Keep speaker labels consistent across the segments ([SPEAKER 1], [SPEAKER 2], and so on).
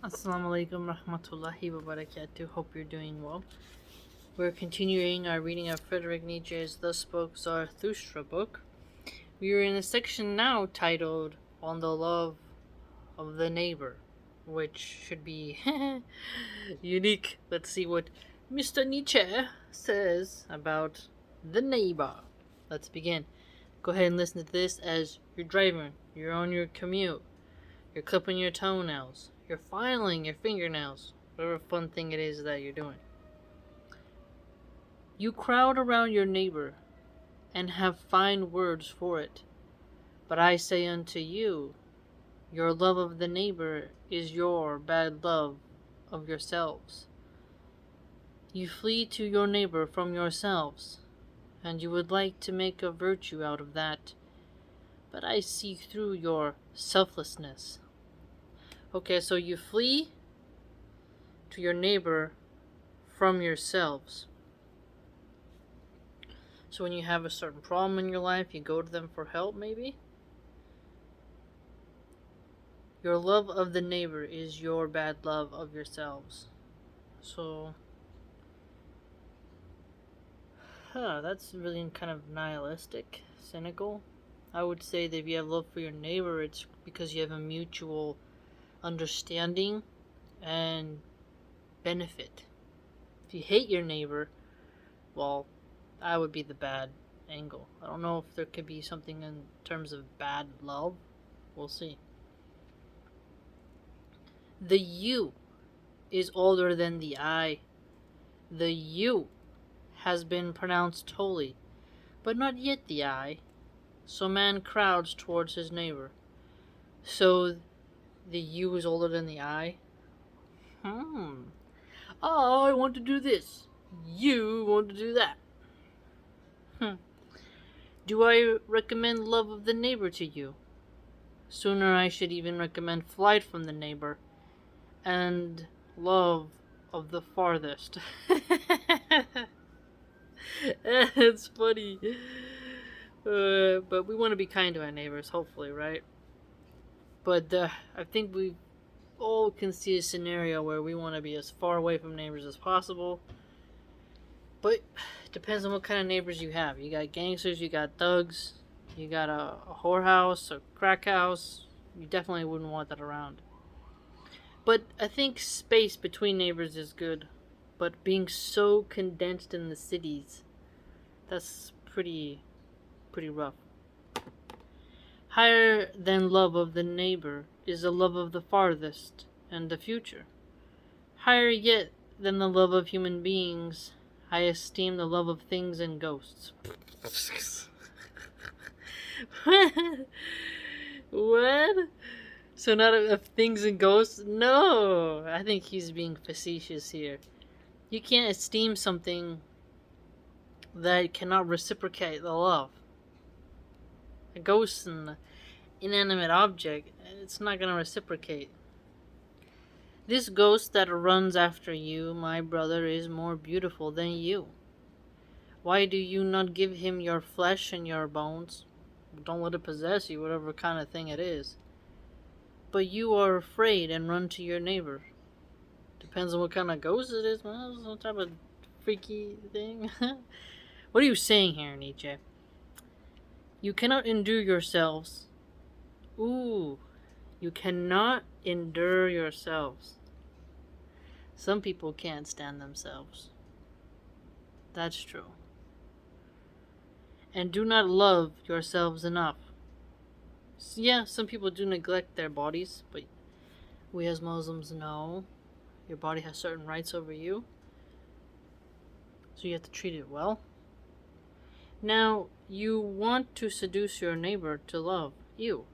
[SPEAKER 1] Assalamu alaikum rahmatullahi wa barakatuh. Hope you're doing well. We're continuing our reading of Friedrich Nietzsche's Thus Spoke Zarathustra book. We are in a section now titled On the Love of the Neighbor, which should be unique. Let's see what Mr. Nietzsche says about the neighbor. Let's begin. Go ahead and listen to this as you're driving, you're on your commute, you're clipping your toenails, you're filing your fingernails, whatever fun thing it is that you're doing. You crowd around your neighbor and have fine words for it. But I say unto you, your love of the neighbor is your bad love of yourselves. You flee to your neighbor from yourselves, and you would like to make a virtue out of that. But I see through your selflessness. Okay, so you flee to your neighbor from yourselves. So when you have a certain problem in your life, you go to them for help, maybe? Your love of the neighbor is your bad love of yourselves. So, that's really kind of nihilistic, cynical. I would say that if you have love for your neighbor, it's because you have a mutual understanding and benefit. If you hate your neighbor, well, that would be the bad angle. I don't know if there could be something in terms of bad love. We'll see. The you is older than the I. The you has been pronounced holy, but not yet the I. So man crowds towards his neighbor. So the you is older than the I. I want to do this. You want to do that. Do I recommend love of the neighbor to you? Sooner I should even recommend flight from the neighbor and love of the farthest. It's funny. But we want to be kind to our neighbors, hopefully, right? But I think we all can see a scenario where we want to be as far away from neighbors as possible. But it depends on what kind of neighbors you have. You got gangsters, you got thugs, you got a whorehouse, a crack house. You definitely wouldn't want that around. But I think space between neighbors is good. But being so condensed in the cities, that's pretty rough. Higher than love of the neighbor is the love of the farthest and the future. Higher yet than the love of human beings, I esteem the love of things and ghosts. What? So not of things and ghosts? No! I think he's being facetious here. You can't esteem something that cannot reciprocate the love. A ghost and an inanimate object, it's not going to reciprocate. This ghost that runs after you, my brother, is more beautiful than you. Why do you not give him your flesh and your bones? Don't let it possess you, whatever kind of thing it is. But you are afraid and run to your neighbor. Depends on what kind of ghost it is, man. Some type of freaky thing. What are you saying here, Nietzsche? You cannot endure yourselves. Ooh, you cannot endure yourselves. Some people can't stand themselves. That's true. And do not love yourselves enough. Yeah, some people do neglect their bodies, but we as Muslims know your body has certain rights over you. So you have to treat it well. Now, you want to seduce your neighbor to love you,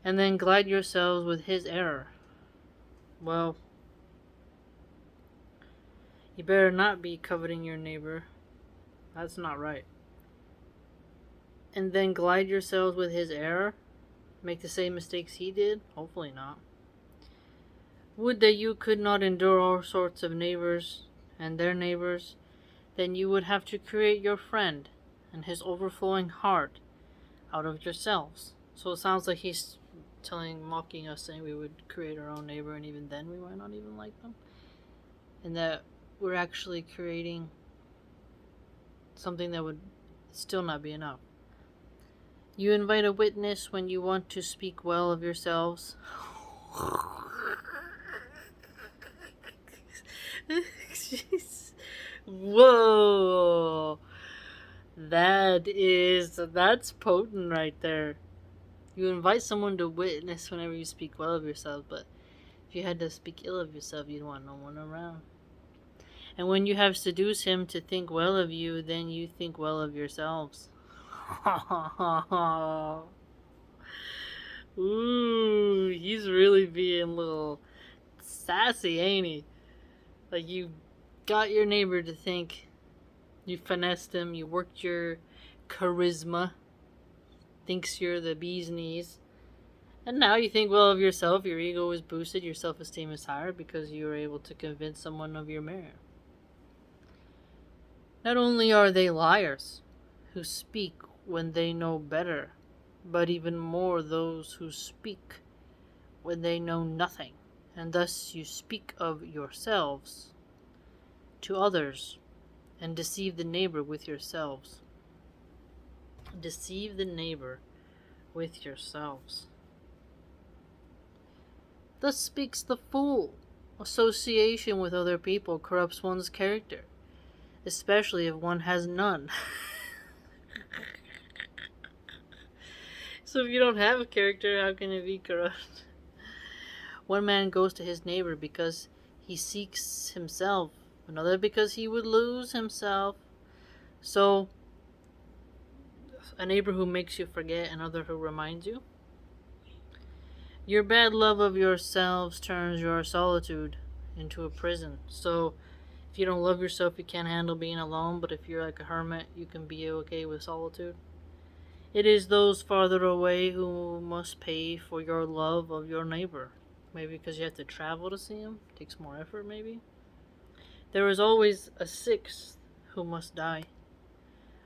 [SPEAKER 1] and then glide yourselves with his error. Well, you better not be coveting your neighbor. That's not right. And then glide yourselves with his error? Make the same mistakes he did? Hopefully not. Would that you could not endure all sorts of neighbors and their neighbors, then you would have to create your friend and his overflowing heart out of yourselves. So it sounds like he's mocking us, saying we would create our own neighbor, and even then we might not even like them, and that we're actually creating something that would still not be enough. You invite a witness when you want to speak well of yourselves. Whoa. That's potent right there. You invite someone to witness whenever you speak well of yourself, but if you had to speak ill of yourself, you'd want no one around. And when you have seduced him to think well of you, then you think well of yourselves. Ooh, he's really being a little sassy, ain't he? Like, you got your neighbor to think, you finessed him, you worked your charisma, thinks you're the bee's knees, and now you think well of yourself, your ego is boosted, your self-esteem is higher because you were able to convince someone of your merit. Not only are they liars who speak when they know better, but even more those who speak when they know nothing, and thus you speak of yourselves to others and deceive the neighbor with yourselves. Deceive the neighbor with yourselves. Thus speaks the fool. Association with other people corrupts one's character, especially if one has none. So if you don't have a character, how can it be corrupt? One man goes to his neighbor because he seeks himself, another because he would lose himself. So, a neighbor who makes you forget, another who reminds you. Your bad love of yourselves turns your solitude into a prison. So, if you don't love yourself, you can't handle being alone, but if you're like a hermit, you can be okay with solitude. It is those farther away who must pay for your love of your neighbor. Maybe because you have to travel to see him. It takes more effort, maybe. There is always a sixth who must die.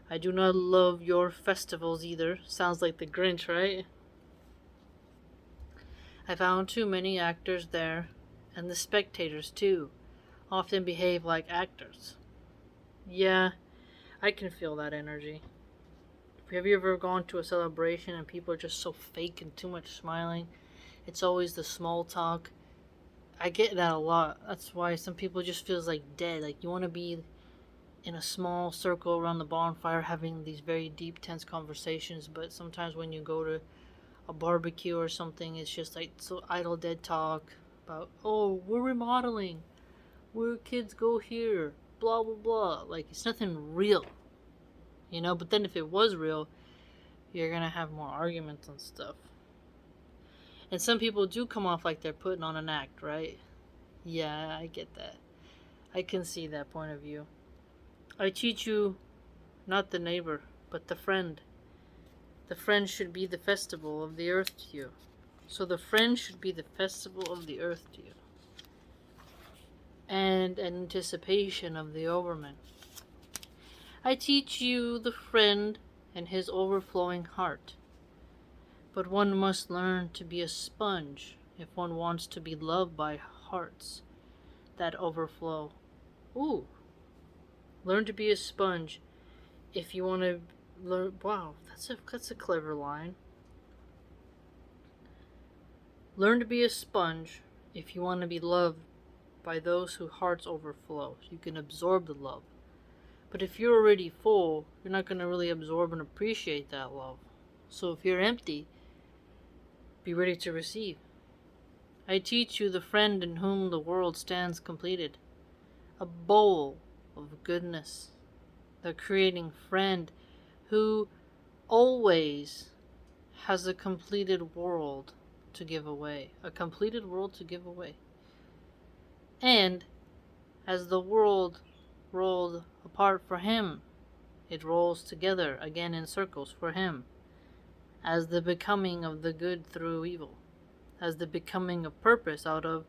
[SPEAKER 1] I do not love your festivals either. Sounds like the Grinch, right? I found too many actors there, and the spectators, too, often behave like actors. Yeah, I can feel that energy. Have you ever gone to a celebration and people are just so fake and too much smiling? It's always the small talk. I get that a lot. That's why some people just feels like dead. Like you want to be in a small circle around the bonfire having these very deep, tense conversations, but sometimes when you go to a barbecue or something, it's just like so idle, dead talk about, oh, we're remodeling, where kids go here, blah, blah, blah. Like, it's nothing real, you know? But then if it was real, you're gonna have more arguments and stuff. And some people do come off like they're putting on an act, right? Yeah, I get that. I can see that point of view. I teach you not the neighbor, but the friend. The friend should be the festival of the earth to you. So the friend should be the festival of the earth to you. And an anticipation of the overman. I teach you the friend and his overflowing heart. But one must learn to be a sponge if one wants to be loved by hearts that overflow. Ooh. Learn to be a sponge if you want to learn. Wow, that's a clever line. Learn to be a sponge if you want to be loved by those whose hearts overflow. You can absorb the love. But if you're already full, you're not going to really absorb and appreciate that love. So if you're empty, be ready to receive. I teach you the friend in whom the world stands completed. A bowl of goodness. The creating friend who always has a completed world to give away. A completed world to give away. And as the world rolled apart for him, it rolls together again in circles for him. As the becoming of the good through evil. As the becoming of purpose out of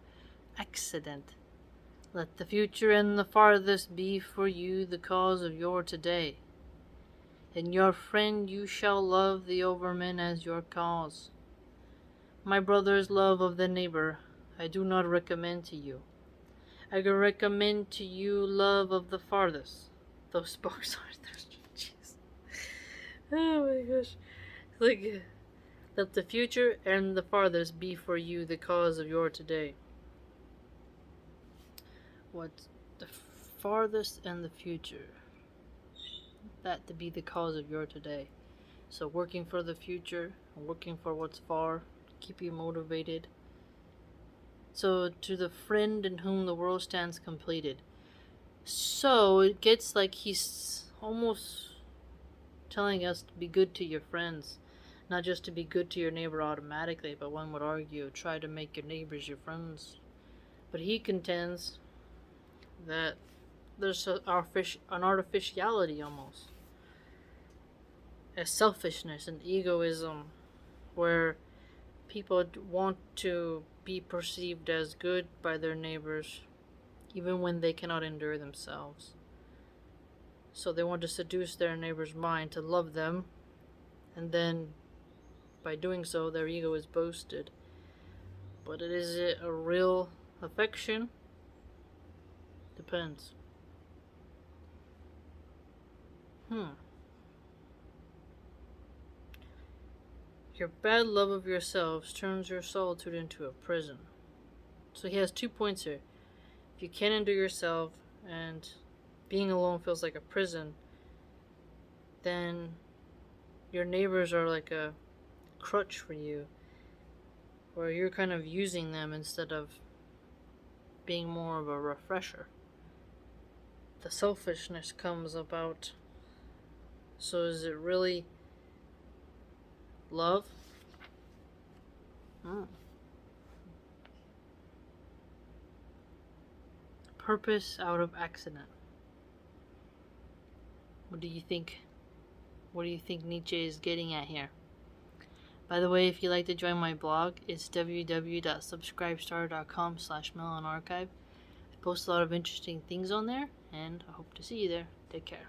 [SPEAKER 1] accident. Let the future and the farthest be for you the cause of your today. In your friend you shall love the overman as your cause. My brother's love of the neighbor I do not recommend to you. I can recommend to you love of the farthest. Those books are thirsty. Jeez. Oh my gosh. Like, let the future and the farthest be for you the cause of your today. What's the farthest and the future? That to be the cause of your today. So working for the future, working for what's far, keep you motivated. So to the friend in whom the world stands completed. So it gets like he's almost telling us to be good to your friends. Not just to be good to your neighbor automatically, but one would argue, try to make your neighbors your friends. But he contends that there's an artificiality almost. A selfishness and egoism where people want to be perceived as good by their neighbors even when they cannot endure themselves. So they want to seduce their neighbor's mind to love them, and then by doing so their ego is boasted. But is it a real affection? Depends. Your bad love of yourselves turns your solitude into a prison. So he has 2 points here. If you can't endure yourself and being alone feels like a prison, then your neighbors are like a crutch for you, where you're kind of using them instead of being more of a refresher. The selfishness comes about. So is it really love? Purpose out of accident. What do you think? What do you think Nietzsche is getting at here? By the way, if you'd like to join my blog, it's www.subscribestar.com/MilahanArchive. I post a lot of interesting things on there, and I hope to see you there. Take care.